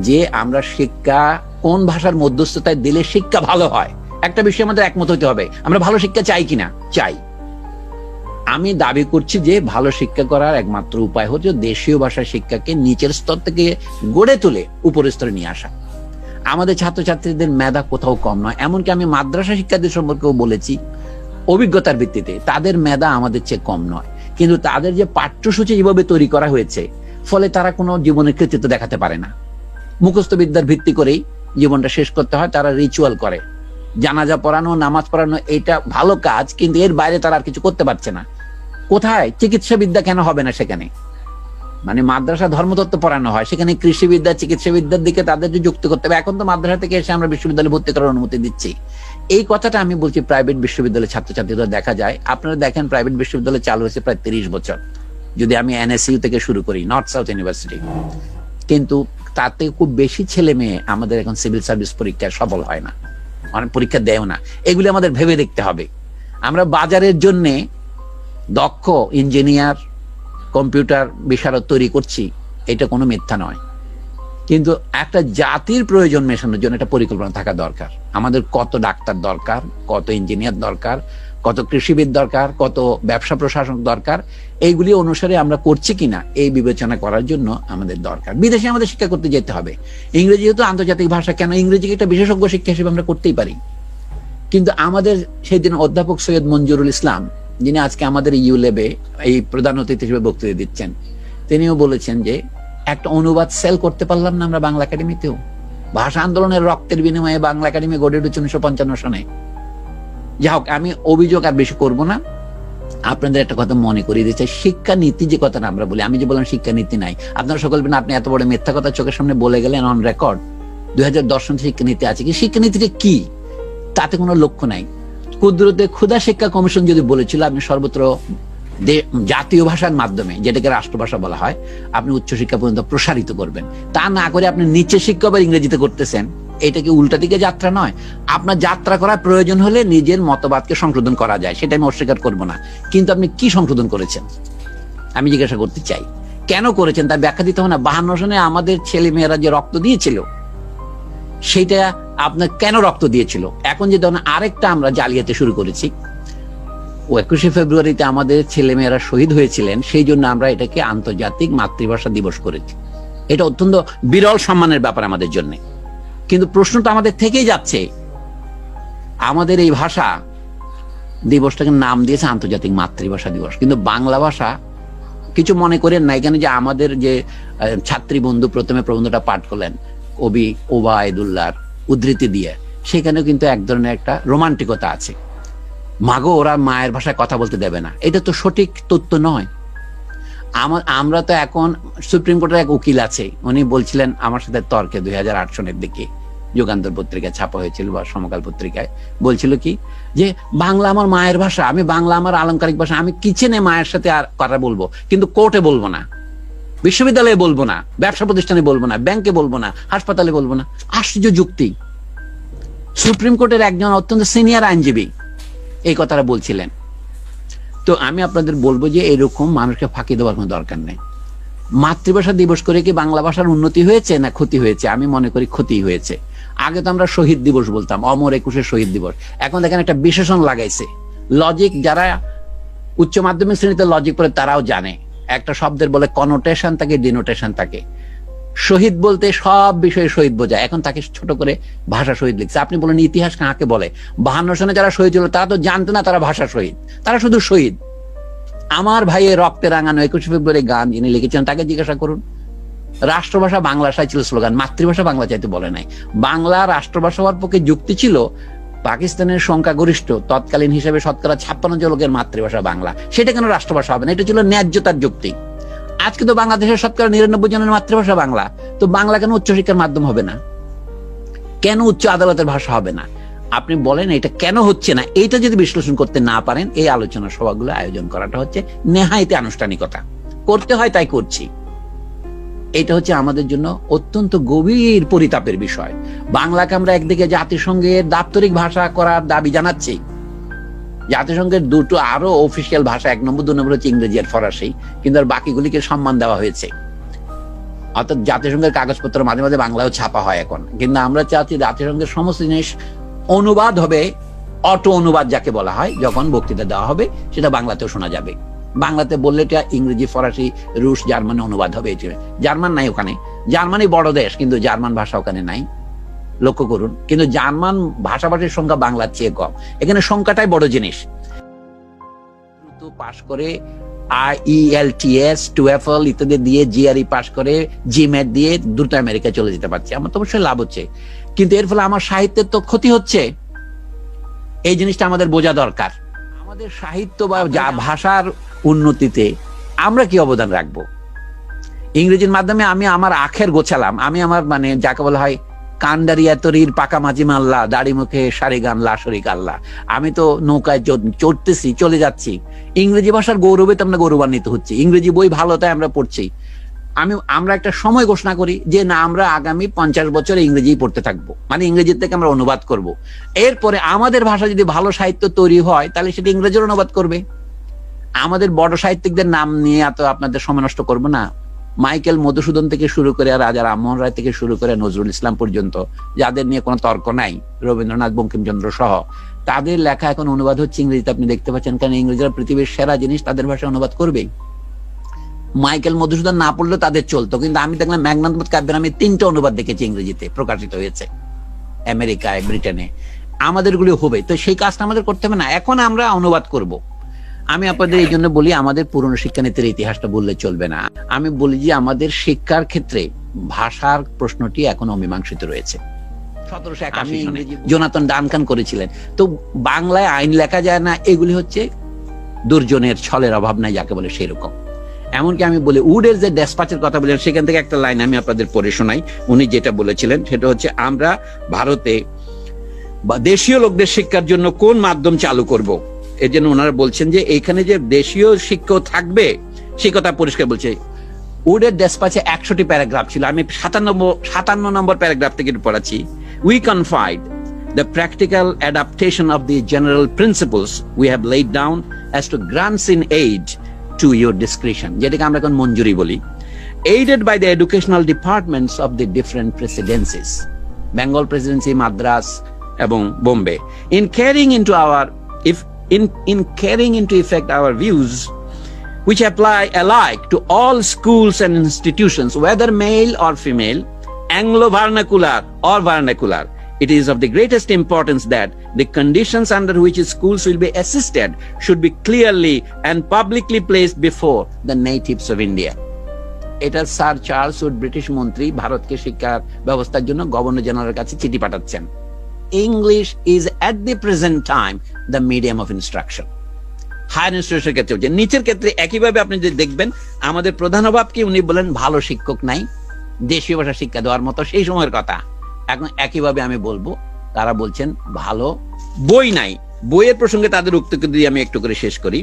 যে আমরা শিক্ষা কোন ভাষার মধ্যস্থতায় দিলে শিক্ষা ভালো হয়। একটা বিষয়ে আমাদের একমত হতে হবে, আমরা ভালো শিক্ষা চাই কিনা। চাই। আমি দাবি করছি যে ভালো শিক্ষা করার একমাত্র উপায় হচ্ছে দেশীয় ভাষার শিক্ষাকে নিচের স্তর থেকে গড়ে তুলে উপরের স্তরে নিয়ে আসা। আমাদের ছাত্রছাত্রীদের মেধা কোথাও কম নয়, এমনকি আমি মাদ্রাসা শিক্ষার্থীদের সম্পর্কেও বলেছি অভিজ্ঞতার ভিত্তিতে তাদের মেধা আমাদের চেয়ে কম নয়, কিন্তু তাদের যে পাঠ্যসূচি যেভাবে তৈরি করা হয়েছে ফলে তারা কোনো জীবনের কৃতিত্ব দেখাতে পারে না। মুখস্থ বিদ্যার ভিত্তি করেই জীবনটা শেষ করতে হয়। তারা রিচুয়াল করে, জানাজা পড়ানো, নামাজ পড়ানো, এটা ভালো কাজ, কিন্তু এর বাইরে তারা আর কিছু করতে পারছে না। কোথায় চিকিৎসা বিদ্যা কেন হবে না? সেখানে মানে মাদ্রাসা ধর্মতত্ত্ব পড়ানো হয়, সেখানে কৃষিবিদ্যা, চিকিৎসা বিদ্যার দিকে তাদের যে যুক্ত করতে হবে। এখন তো মাদ্রাসা থেকে এসে আমরা বিশ্ববিদ্যালয়ে ভর্তি করার অনুমতি দিচ্ছি। এই কথাটা আমি বলছি প্রাইভেট বিশ্ববিদ্যালয়ের ছাত্রছাত্রীরা দেখা যায়। আপনারা দেখেন প্রাইভেট বিশ্ববিদ্যালয় চালু হয়েছে প্রায় 30 বছর, যদি আমি NSU থেকে শুরু করি, নর্থ সাউথ ইউনিভার্সিটি, কিন্তু তাতে খুব বেশি ছেলে মেয়ে আমাদের এখন সিভিল সার্ভিস পরীক্ষায় সফল হয় না, অনেক পরীক্ষা দেয়ও না। এগুলি আমাদের ভেবে দেখতে হবে। আমরা বাজারের জন্য দক্ষ ইঞ্জিনিয়ার, কম্পিউটার বিশারদ তৈরি করছি, এটা কোনো মিথ্যা নয়, কিন্তু একটা জাতির প্রয়োজন মেশানোর জন্য একটা পরিকল্পনা থাকা দরকার। আমাদের কত ডাক্তার দরকার, কত ইঞ্জিনিয়ার দরকার, কত কৃষিবিদ দরকার, কত ব্যবসা প্রশাসক দরকার, এইগুলি অনুসারে আমরা করছি কিনা এই বিবেচনা করার জন্য আমাদের দরকার। বিদেশে আমাদের শিক্ষা করতে যেতে হবে। ইংরেজি যেহেতু আন্তর্জাতিক ভাষা, কেন ইংরেজিকে একটা বিশেষজ্ঞ শিক্ষা হিসেবে আমরা করতেই পারি। কিন্তু আমাদের সেই দিন অধ্যাপক সৈয়দ মঞ্জুরুল ইসলাম, যিনি আজকে আমাদের ইউলেবে এই প্রধান অতিথি হিসেবে বক্তৃতা দিচ্ছেন, তিনিও বলেছেন যে একটা অনুবাদ সেল করতে পারলাম না আমরা বাংলা একাডেমিতেও। ভাষা আন্দোলনের রক্তের বিনিময়ে বাংলা একাডেমি গড়ে উঠেছে 1955 সনে। যাই হোক, আমি অভিযোগ আর বেশি করব না। আপনাদের একটা কথা মনে করিয়ে দিচ্ছে, শিক্ষানীতি যে কথাটা আমরা বলি, আমি যে বললাম শিক্ষানীতি নাই, আপনারা সকল আপনি এত বড় মিথ্যা কথা চোখের সামনে বলে গেলেন অন রেকর্ড। 2010 সালে শিক্ষানীতি আছে কি? শিক্ষানীতিটা কি? তাতে কোনো লক্ষ্য নাই। কুদরতে ক্ষুধা শিক্ষা কমিশন যদি বলেছিল আপনি সর্বত্র জাতীয় ভাষার মাধ্যমে, যেটাকে রাষ্ট্রভাষা বলা হয়, আপনি উচ্চশিক্ষা পর্যন্ত প্রসারিত করবেন, তা না করে আপনি নিচে শিক্ষা বা ইংরেজিতে করতেছেন, এটা কি উল্টা দিকে যাত্রা নয়? আপনার যাত্রা করার প্রয়োজন হলে নিজের মতবাদকে সংশোধন করা যায়, সেটা আমি অস্বীকার করবো না, কিন্তু আপনি কি সংশোধন করেছেন আমি জিজ্ঞাসা করতে চাই। কেন করেছেন তার ব্যাখ্যা দিতে হবে না? 52 সনে আমাদের ছেলে মেয়েরা যে রক্ত দিয়েছিল, সেটা আপনার কেন রক্ত দিয়েছিল? এখন যে ধরনের আরেকটা আমরা জালিয়াতি শুরু করেছি, 21শে ফেব্রুয়ারিতে আমাদের ছেলে মেয়েরা শহীদ হয়েছিলেন, সেই জন্য আমরা এটাকে আন্তর্জাতিক মাতৃভাষা দিবস করেছি। এটা অত্যন্ত বিরল সম্মানের ব্যাপার আমাদের জন্য। কিন্তু প্রশ্নটা আমাদের থেকেই যাচ্ছে, আমাদের এই ভাষা দিবসটাকে নাম দিয়েছে আন্তর্জাতিক মাতৃভাষা দিবস, কিন্তু বাংলা ভাষা কিছু মনে করেন না। এখানে যে আমাদের যে ছাত্রী বন্ধু প্রথমে প্রবন্ধটা পাঠ করলেন কবি ওবায়দুল্লাহর উদ্ধৃতি দিয়ে, সেখানে কিন্তু এক ধরনের একটা রোমান্টিকতা আছে। মাগো ওরা মায়ের ভাষায় কথা বলতে দেবে না, এটা তো সঠিক তথ্য নয়। আমরা তো এখন, সুপ্রিম কোর্টের এক উকিল আছে, উনি বলছিলেন আমার সাথে তর্কে 2008 সনের দিকে যুগান্তর পত্রিকায় ছাপা হয়েছিল বা সমকাল পত্রিকায়, বলছিল কি যে বাংলা আমার মায়ের ভাষা, আমি বাংলা আমার আলংকারিক ভাষা, আমি কিচেনে মায়ের সাথে আর কথা বলবো, কিন্তু কোর্টে বলবো না, বিশ্ববিদ্যালয়ে বলবো না, ব্যবসা প্রতিষ্ঠানে বলবো না, ব্যাংকে বলবো না, হাসপাতালে বলবো না। আশ্চর্য যুক্তি। সুপ্রিম কোর্টের একজন অত্যন্ত সিনিয়র আইনজীবী এই কথাটা বলছিলেন। তো আমি আপনাদের বলবো যে এরকম মানুষকে ফাঁকি দেওয়ার কোনো দরকার নেই। মাতৃভাষা দিবস করে কি বাংলা ভাষার উন্নতি হয়েছে না ক্ষতি হয়েছে? আমি মনে করি ক্ষতি হয়েছে। আগে তো আমরা শহীদ দিবস বলতাম, অমর 21শে শহীদ দিবস, এখন দেখেন একটা বিশেষণ লাগাইছে। লজিক, যারা উচ্চ মাধ্যমিক শ্রেণীতে লজিক পড়ে তারাও জানে একটা শব্দের বলে কনোটেশন থাকে, ডিনোটেশন থাকে। শহীদ বলতে সব বিষয়ে শহীদ বোঝায়, এখন তাকে ছোট করে ভাষা শহীদ লিখছে। আপনি বলেন ইতিহাস কাকে বলে? 52 সনে যারা শহীদ হলো তারা তো জানতো না তারা ভাষা শহীদ, তারা শুধু শহীদ। আমার ভাইয়ের রক্তে রাঙানো 21শে ফেব্রুয়ারি গান যিনি লিখেছেন তাকে জিজ্ঞাসা করুন। রাষ্ট্রভাষা বাংলা ছিল স্লোগান, মাতৃভাষা বাংলা চাইতে বলে নাই। বাংলা রাষ্ট্রভাষা হওয়ার পক্ষে যুক্তি ছিল পাকিস্তানের সংখ্যাগরিষ্ঠ তৎকালীন হিসেবে শতকরা 56 জন লোকের মাতৃভাষা বাংলা, সেটা কেন রাষ্ট্রভাষা হবে না? এটা ছিল ন্যায্যতার যুক্তি। আজকে তো বাংলাদেশের শতকরা 99 জনের মাতৃভাষা বাংলা, তো বাংলা কেন উচ্চশিক্ষার মাধ্যম হবে না? কেন উচ্চ আদালতের ভাষা হবে না? আপনি বলেন এটা কেন হচ্ছে না? এইটা যদি বিশ্লেষণ করতে না পারেন, এই আলোচনা সভাগুলো আয়োজন করাটা হচ্ছে নেহায়েতে আনুষ্ঠানিকতা, করতে হয় তাই করছি। এটা হচ্ছে আমাদের জন্য অত্যন্ত গভীর পরিতাপের বিষয়। বাংলাকে আমরা একদিকে জাতিসংঘের দাপ্তরিক ভাষা করার দাবি জানাচ্ছি, জাতিসংঘের দুটো আরো অফিসিয়াল ভাষা, 1 নম্বর 2 নম্বর হচ্ছে ইংরেজি আর ফরাসি, কিন্তু আর বাকিগুলিকে সম্মান দেওয়া হয়েছে। অর্থাৎ জাতিসংঘের কাগজপত্র মাঝে মাঝে বাংলাও ছাপা হয় এখন, কিন্তু আমরা চাচ্ছি জাতিসংঘের সমস্ত জিনিস অনুবাদ হবে, অটো অনুবাদ যাকে বলা হয়, যখন বক্তৃতা দেওয়া হবে সেটা বাংলাতেও শোনা যাবে। বাংলাতে বললে এটা ইংরেজি, ফরাসি, রুশ, জার্মানি অনুবাদ হবে। জার্মান নাই ওখানে, জার্মানি বড় দেশ কিন্তু জার্মান ভাষা ওখানে নাই, লক্ষ্য করুন। কিন্তু জার্মান ভাষাভাষীর সংখ্যা বাংলার চেয়ে কম, এখানে সংখ্যাটাই বড় জিনিস। পাশ করে IELTS, TOEFL ইত্যাদি দিয়ে GRE পাশ করে GMAT দিয়ে দ্রুত আমেরিকা চলে যেতে পারছে, আমার তো অবশ্যই লাভ হচ্ছে, কিন্তু এর ফলে আমার সাহিত্যের তো ক্ষতি হচ্ছে। এই জিনিসটা আমাদের বোঝা দরকার। আমাদের সাহিত্য বা ভাষার উন্নতিতে আমরা কি অবদান রাখবো? ইংরেজির মাধ্যমে আমি আমার আখের গোছালাম, আমি আমার মানে যাকে বলা হয় কান্ডারিয়া তরির পাকা মাঝি মাল্লা, দাড়ি মুখে সারি গান লাশরিক আল্লাহ, আমি তো নৌকায় চড়তেছি, চলে যাচ্ছি। ইংরেজি ভাষার গৌরবে তো আমরা গৌরবান্বিত হচ্ছি, ইংরেজি বই ভালো তাই আমরা পড়ছি। আমরা একটা সময় ঘোষণা করি যে না, আমরা আগামী 50 বছর ইংরেজি পড়তে থাকবো, মানে ইংরেজি থেকে আমরা অনুবাদ করব। এরপরে আমাদের ভাষা যদি ভালো সাহিত্য তৈরি হয় তাহলে সেটা ইংরেজির অনুবাদ করবে। আমাদের বড় সাহিত্যিকদের নাম নিয়ে এত আপনাদের সময় নষ্ট করবো না। মাইকেল মধুসূদন থেকে শুরু করে রাজা রামমোহন রায় থেকে শুরু করে নজরুল ইসলাম পর্যন্ত, যাদের নিয়ে কোনো তর্ক নাই, রবীন্দ্রনাথ, বঙ্কিমচন্দ্র সহ, তাদের লেখা এখন অনুবাদ হচ্ছে ইংরেজিতে। আপনি দেখতে পাচ্ছেন, কারণ ইংরেজিরা পৃথিবীর সেরা জিনিস তাদের ভাষায় অনুবাদ করবেই। মাইকেল মধুসূদন না পড়লে তাদের চলতো, কিন্তু আমি দেখলাম মেঘনাদ কাব্যের আমি 3টে অনুবাদ দেখেছি ইংরেজিতে প্রকাশিত হয়েছে আমেরিকায়, ব্রিটেনে। আমাদের গুলো হবে, তো সেই কাজটা আমাদের করতে হবে না, এখন আমরা অনুবাদ করব। আমি আপনাদের এই জন্য বলি আমাদের পুরনো শিক্ষানীতির ইতিহাসটা বললে চলবে না। আমি বলি যে আমাদের শিক্ষার ক্ষেত্রে ভাষার প্রশ্নটি এখন অমীমাংসিত রয়েছে। 1781 সনে জোনাথন ডানকান করেছিলেন। তো বাংলায় আইন লেখা যায় না, এগুলি হচ্ছে দুর্জনের ছলের অভাব নাই যাকে বলে সেই রকম। এমনকি আমি বলি উডের যে ডেসপাচের কথা বলেন সেখান থেকে একটা লাইন আমি আপনাদের পড়ে শোনাই। উনি যেটা বলেছিলেন সেটা হচ্ছে, আমরা ভারতে বা দেশীয় লোকদের শিক্ষার জন্য কোন মাধ্যম চালু করব। এর জন্য ওনারা বলছেন যে এইখানে যে দেশীয় শিক্ষা থাকবে সে কথা পরিষ্কার বলছে। উডের ডেসপাচে 100টি প্যারাগ্রাফ ছিল, আমি 57 নম্বর প্যারাগ্রাফ থেকে পড়াচ্ছি। We confide the practical adaptation of the general principles we have laid down as to grants in aid to your discretion, যেটাকে আমরা এখন মঞ্জুরি বলি, aided by the educational departments of the different presidencies, Bengal presidency, Madras এবং Bombay, in carrying into effect our views which apply alike to all schools and institutions, whether male or female, Anglo vernacular or vernacular. It is of the greatest importance that the conditions under which schools will be assisted should be clearly and publicly placed before the natives of India. এটা স্যার চার্লস উড ব্রিটিশ মন্ত্রী ভারতকে শিক্ষা ব্যবস্থার জন্য গভর্নর জেনারেলের কাছে চিঠি পাঠাচ্ছেন। English is at the present time the medium of instruction. Higher ইনস্টিটিউশনের ক্ষেত্রে হচ্ছে, নিচের ক্ষেত্রে একইভাবে আপনি যদি দেখবেন আমাদের প্রধান অভাব কি, উনি বলেন ভালো শিক্ষক নাই, দেশীয় ভাষা শিক্ষা দেওয়ার মতো সেই সময়ের কথা। এখন একইভাবে আমি বলবো তারা বলছেন ভালো বই নাই। বইয়ের প্রসঙ্গে তাদের উক্তিকে দিয়ে আমি একটু করে শেষ করি।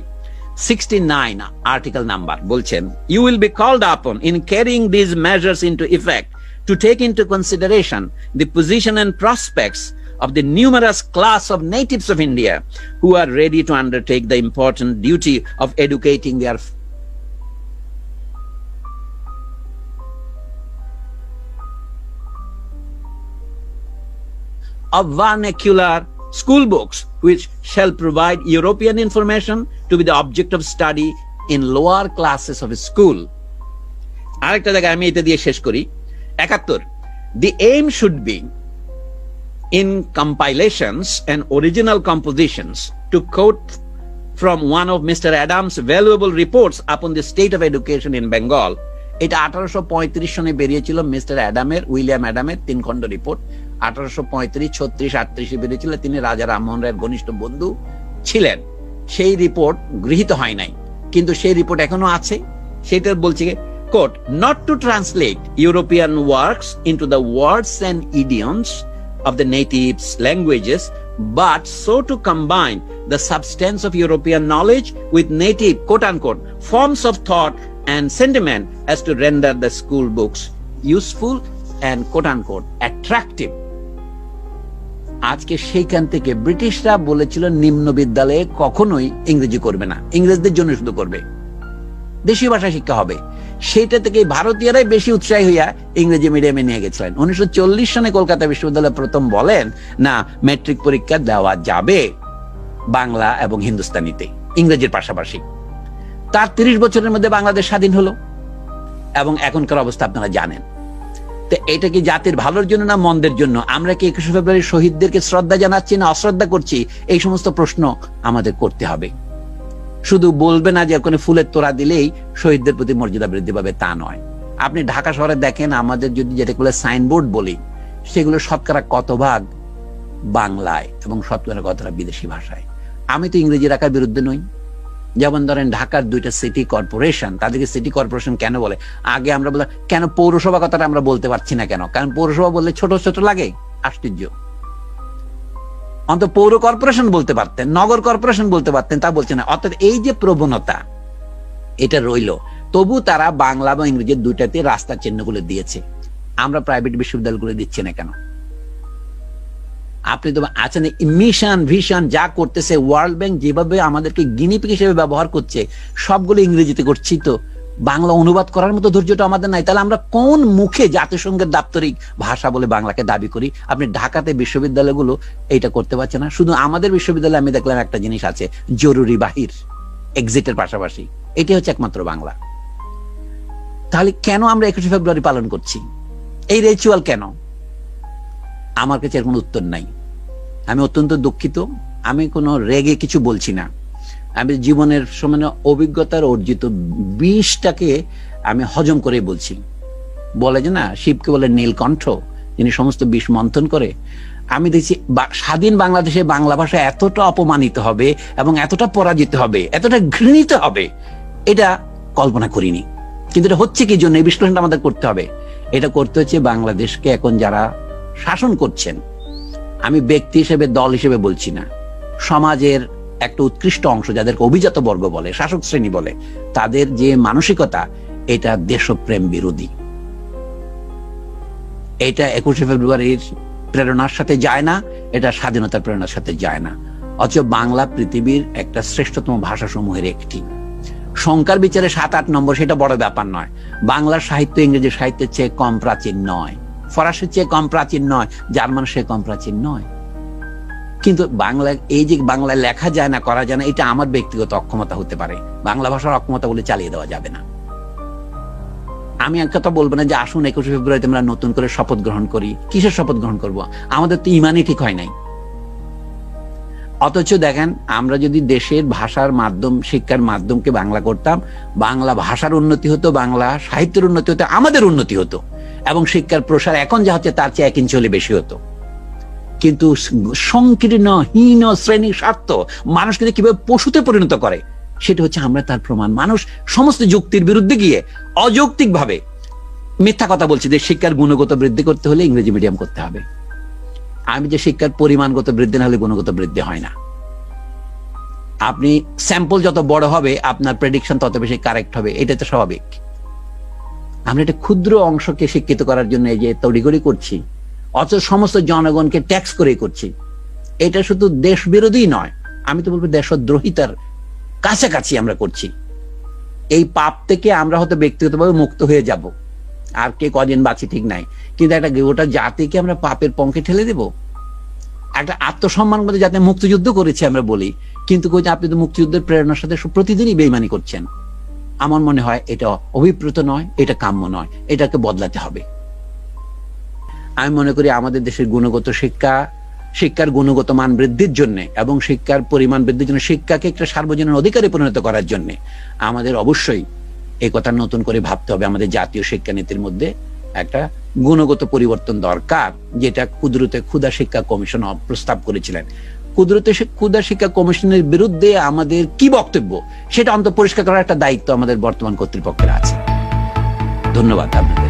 69 আর্টিকেল নাম্বার বলছেন, you will be called upon in carrying these measures into effect to take into consideration the position and prospects of the numerous class of natives of India who are ready to undertake the important duty of educating their of vernacular school books which shall provide European information to be the object of study in lower classes of school. আরেকটা জায়গায় আমি এটা দিয়ে শেষ করি। 71 the aim should be in compilations and original compositions to quote from one of Mr. Adams' valuable reports upon the state of education in Bengal. এটা 1835 সনে বেরিয়েছিল মিস্টার অ্যাডামের, উইলিয়াম অ্যাডামের 3 খণ্ড রিপোর্ট। 1835, 36, 38 বেরিয়েছিল। তিনি রাজা রামমোহন রায়ের ঘনিষ্ঠ বন্ধু ছিলেন। সেই রিপোর্ট গৃহীত হয় নাই, কিন্তু সেই রিপোর্ট এখনো আছে। সেটা বলছে coat, not to translate European works into the words and idioms of the natives' languages, but so to combine the substance of European knowledge with native, quote unquote, forms of thought and sentiment as to render the school books useful and quote unquote attractive. আজকে সেইখান থেকে ব্রিটিশরা বলেছিল নিম্ন বিদ্যালয়ে কখনোই ইংরেজি করবে না, ইংরেজদের জন্য শুধু করবে, দেশীয় ভাষা শিক্ষা হবে। সেটা থেকে ভারতীয়রাই বেশি উৎসাহী হইয়া ইংরেজি মিডিয়ামে নিয়ে গেছিলেন। 1940 সনে কলকাতা বিশ্ববিদ্যালয় প্রথম বলেন না, ম্যাট্রিক পরীক্ষা দেওয়া যাবে বাংলা এবং হিন্দুস্তানিতে ইংরেজির পাশাপাশি। তার 30 বছরের মধ্যে বাংলাদেশ স্বাধীন হলো এবং এখনকার অবস্থা আপনারা জানেন। তো এটা কি জাতির ভালোর জন্য না মন্দের জন্য? আমরা কি 21 ফেব্রুয়ারি শহীদদেরকে শ্রদ্ধা জানাচ্ছি না অশ্রদ্ধা করছি? এই সমস্ত প্রশ্ন আমাদের করতে হবে। শুধু বলবে না যে ওখানে ফুলের তোড়া দিলেই শহীদদের প্রতি মর্যাদা বৃদ্ধি পাবে, তা নয়। আপনি ঢাকা শহরে দেখেন, আমাদের যদি যেটাগুলো সাইনবোর্ড বলি সেগুলো শতকরা কত ভাগ বাংলায় এবং শতকরা কতটা বিদেশি ভাষায়। আমি তো ইংরেজি রাখার বিরুদ্ধে নই। যেমন ধরেন ঢাকার 2টা সিটি কর্পোরেশন, তাদেরকে সিটি কর্পোরেশন কেন বলে? আগে আমরা বললাম কেন পৌরসভা কথাটা আমরা বলতে পারছি না কেন? কারণ পৌরসভা বললে ছোট ছোট লাগে, আশ্চর্য। অন্তত পৌর কর্পোরেশন বলতে পারতেন, নগর কর্পোরেশন বলতে পারতেন, তা বলছে না। অর্থাৎ এই যে প্রবণতা এটা রইল, তবু তারা বাংলা বা ইংরেজি দুইটাতে রাস্তার চিহ্নগুলো দিয়েছে। আমরা প্রাইভেট বিশ্ববিদ্যালয়গুলো দিচ্ছি না কেন? আপনি তো আছেন মিশন ভিশন যা করতেছে, ওয়ার্ল্ড ব্যাংক যেভাবে আমাদেরকে গিনিপিগ হিসেবে ব্যবহার করছে, সবগুলো ইংরেজিতে করছি। তো বাংলা অনুবাদ করার মতো ধৈর্যটা আমাদের নাই। তাহলে আমরা কোন মুখে জাতিসংঘের দাপ্তরিক ভাষা বলে বাংলাকে দাবি করি? আপনি ঢাকাতে বিশ্ববিদ্যালয়গুলো এইটা করতে পারছে না। শুধু আমাদের বিশ্ববিদ্যালয়ে আমি দেখলাম একটা জিনিস আছে, জরুরি বাহির, এক্সিটের পাশাপাশি, এটি হচ্ছে একমাত্র বাংলা। তাহলে কেন আমরা 21 ফেব্রুয়ারি পালন করছি? এই রিচুয়াল কেন? আমার কাছে এর কোনো উত্তর নাই। আমি অত্যন্ত দুঃখিত। আমি কোনো রেগে কিছু বলছি না। আমি জীবনের সময় অভিজ্ঞতার অর্জিত বিষটাকে আমি হজম করে বলছি। বলে যে না, শিবকে বলে নীলকণ্ঠ, যিনি সমস্ত বিষ মন্থন করে। আমি দেখছি স্বাধীন বাংলাদেশে বাংলা ভাষা এতটা অপমানিত হবে এবং এতটা পরাজিত হবে, এতটা ঘৃণিত হবে, এটা কল্পনা করিনি। কিন্তু এটা হচ্ছে কি জন্য, এই বিশ্লেষণটা আমাদের করতে হবে। এটা করতে হচ্ছে বাংলাদেশকে এখন যারা শাসন করছেন, আমি ব্যক্তি হিসেবে দল হিসেবে বলছি না, সমাজের একটা উৎকৃষ্ট অংশ যাদেরকে অভিজাত বর্গ বলে, শাসক শ্রেণী বলে, তাদের যে মানসিকতা, এটা দেশপ্রেম বিরোধী। এটা 21শে ফেব্রুয়ারির প্রেরণার সাথে যায় না, এটা স্বাধীনতার প্রেরণার সাথে যায় না। অথচ বাংলা পৃথিবীর একটা শ্রেষ্ঠতম ভাষা সমূহের একটি। সংখ্যার বিচারে 7-8 নম্বর সেটা বড় ব্যাপার নয়। বাংলার সাহিত্য ইংরেজি সাহিত্যের চেয়ে কম প্রাচীন নয়, ফরাসির চেয়ে কম প্রাচীন নয়, জার্মান চেয়ে কম প্রাচীন নয়। কিন্তু বাংলা, এই যে বাংলায় লেখা যায় না, করা যায় না, এটা আমার ব্যক্তিগত অক্ষমতা হতে পারে, বাংলা ভাষার অক্ষমতা বলে চালিয়ে দেওয়া যাবে না। আমি এক কথা বলবো না যে আসুন 21শে ফেব্রুয়ারিতে আমরা নতুন করে শপথ গ্রহণ করি। কিসের শপথ গ্রহণ করব? আমাদের তো ইমানই ঠিক হয় নাই। অথচ দেখেন, আমরা যদি দেশের ভাষার মাধ্যম, শিক্ষার মাধ্যমকে বাংলা করতাম, বাংলা ভাষার উন্নতি হতো, বাংলা সাহিত্যের উন্নতি হতো, আমাদের উন্নতি হতো, এবং শিক্ষার প্রসার এখন যা হচ্ছে তার চেয়ে 1 ইঞ্চি হলে বেশি হতো। কিন্তু সংকীর্ণ হীন শ্রেণী স্বার্থ মানুষকে কিভাবে পশুতে পরিণত করে, সেটা হচ্ছে আমরা তার প্রমাণ। মানুষ সমস্ত যুক্তির বিরুদ্ধে গিয়ে অযৌক্তিক ভাবে মিথ্যা কথা বলছে যে শিক্ষার গুণগত বৃদ্ধি করতে হলে ইংরেজি মিডিয়াম করতে হবে। আমি যে শিক্ষার পরিমাণগত বৃদ্ধি না হলে গুণগত বৃদ্ধি হয় না। আপনি স্যাম্পল যত বড় হবে আপনার প্রেডিকশন তত বেশি কারেক্ট হবে, এটা তো স্বাভাবিক। আমরা একটা ক্ষুদ্র অংশকে শিক্ষিত করার জন্য এই যে তড়িঘড়ি করছি, অথচ সমস্ত জনগণকে ট্যাক্স করে করছি, এটা শুধু দেশ বিরোধী নয়, আমি তো বলবো দেশদ্রোহিতার কাছাকাছি আমরা করছি। এই পাপ থেকে আমরা হয়তো ব্যক্তিগতভাবে মুক্ত হয়ে যাব, আর কে কদিন বাঁচি ঠিক নাই, কিন্তু একটা গোটা জাতিকে আমরা পাপের পঙ্কে ঠেলে দেব। একটা আত্মসম্মান মধ্যে যাতে মুক্তিযুদ্ধ করেছি আমরা বলি, কিন্তু আপনি তো মুক্তিযুদ্ধের প্রেরণার সাথে প্রতিদিনই বেইমানি করছেন। আমার মনে হয় এটা অভিপ্রেত নয়, এটা কাম্য নয়, এটাকে বদলাতে হবে। আমি মনে করি আমাদের দেশের গুণগত শিক্ষার গুণগত মান বৃদ্ধির জন্য এবং শিক্ষার পরিমাণ বৃদ্ধির জন্য, শিক্ষাকে একটা সার্বজনীন অধিকারে পরিণত করার জন্য আমাদের অবশ্যই এই কথা নতুন করে ভাবতে হবে। আমাদের জাতীয় শিক্ষানীতির মধ্যে একটা গুণগত পরিবর্তন দরকার, যেটা ক্ষুদা শিক্ষা কমিশন প্রস্তাব করেছিলেন। ক্ষুদা শিক্ষা কমিশনের বিরুদ্ধে আমাদের কি বক্তব্য, সেটা অন্তত পরিষ্কার করার একটা দায়িত্ব আমাদের বর্তমান কর্তৃপক্ষের আছে। ধন্যবাদ আপনাদের।